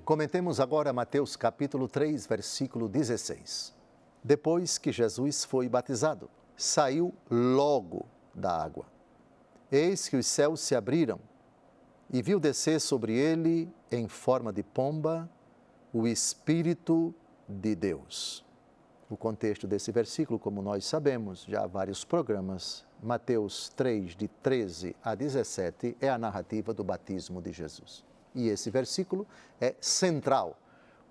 Comentemos agora Mateus capítulo 3, versículo 16. Depois que Jesus foi batizado, saiu logo da água. Eis que os céus se abriram e viu descer sobre ele, em forma de pomba, o Espírito de Deus. O contexto desse versículo, como nós sabemos, já há vários programas, Mateus 3, de 13 a 17, é a narrativa do batismo de Jesus. E esse versículo é central.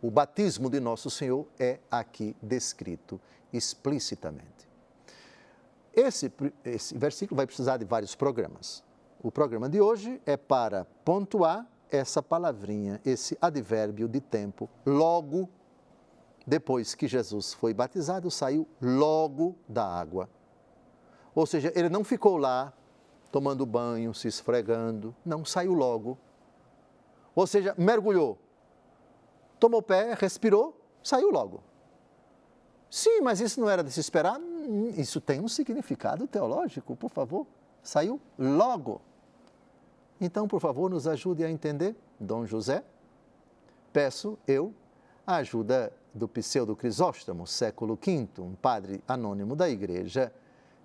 O batismo de Nosso Senhor é aqui descrito explicitamente. Esse versículo vai precisar de vários programas. O programa de hoje é para pontuar essa palavrinha, esse advérbio de tempo, logo. Depois que Jesus foi batizado, saiu logo da água. Ou seja, ele não ficou lá tomando banho, se esfregando, não, saiu logo. Ou seja, mergulhou, tomou pé, respirou, saiu logo. Sim, mas isso não era de se esperar? Isso tem um significado teológico, por favor. Saiu logo. Então, por favor, nos ajude a entender, Dom José. Peço eu a ajuda do Pseudo Crisóstomo, século V, um padre anônimo da igreja.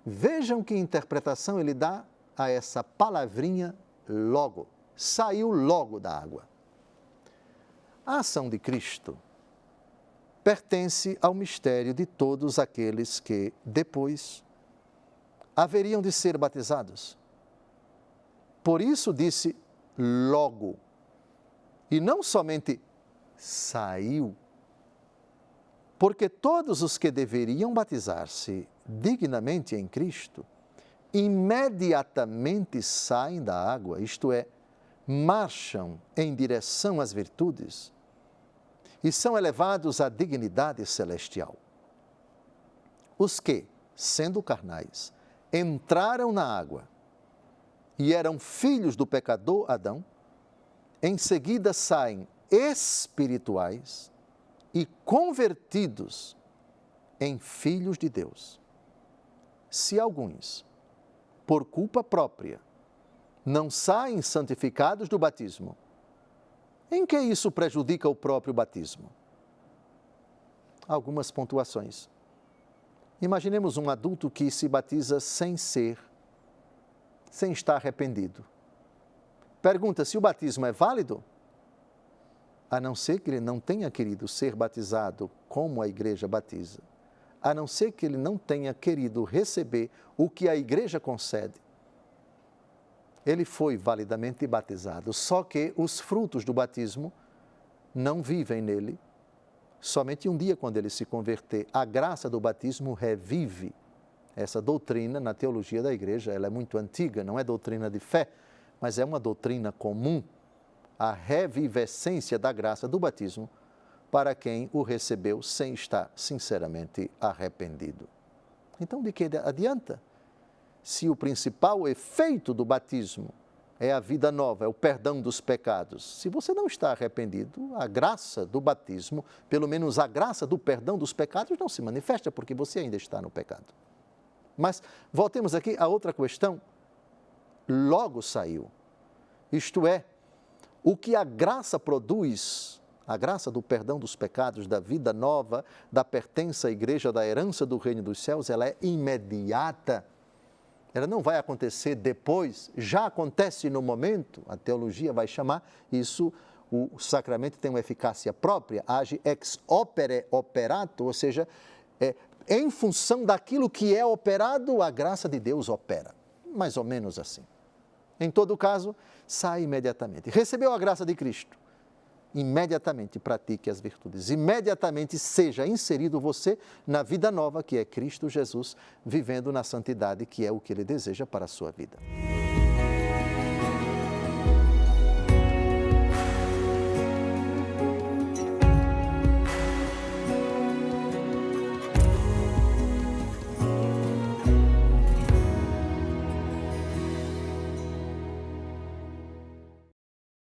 Vejam que interpretação ele dá a essa palavrinha logo. Saiu logo da água. A ação de Cristo pertence ao mistério de todos aqueles que, depois, haveriam de ser batizados. Por isso disse logo, e não somente saiu, porque todos os que deveriam batizar-se dignamente em Cristo, imediatamente saem da água, isto é, marcham em direção às virtudes e são elevados à dignidade celestial. Os que, sendo carnais, entraram na água e eram filhos do pecador Adão, em seguida saem espirituais e convertidos em filhos de Deus. Se alguns, por culpa própria, não saem santificados do batismo, em que isso prejudica o próprio batismo? Algumas pontuações. Imaginemos um adulto que se batiza sem estar arrependido. Pergunta se o batismo é válido? A não ser que ele não tenha querido ser batizado como a igreja batiza, a não ser que ele não tenha querido receber o que a igreja concede. Ele foi validamente batizado, só que os frutos do batismo não vivem nele. Somente um dia, quando ele se converter, a graça do batismo revive. Essa doutrina, na teologia da igreja, ela é muito antiga, não é doutrina de fé, mas é uma doutrina comum, a revivescência da graça do batismo para quem o recebeu sem estar sinceramente arrependido. Então, de que adianta? Se o principal efeito do batismo é a vida nova, é o perdão dos pecados, se você não está arrependido, a graça do batismo, pelo menos a graça do perdão dos pecados, não se manifesta porque você ainda está no pecado. Mas voltemos aqui a outra questão. Logo saiu. Isto é, o que a graça produz, a graça do perdão dos pecados, da vida nova, da pertença à igreja, da herança do reino dos céus, ela é imediata. Ela não vai acontecer depois, já acontece no momento, a teologia vai chamar isso, o sacramento tem uma eficácia própria, age ex opere operato, ou seja, em função daquilo que é operado, a graça de Deus opera. Mais ou menos assim. Em todo caso, sai imediatamente. Recebeu a graça de Cristo, imediatamente pratique as virtudes. Imediatamente seja inserido você na vida nova que é Cristo Jesus, vivendo na santidade que é o que Ele deseja para a sua vida.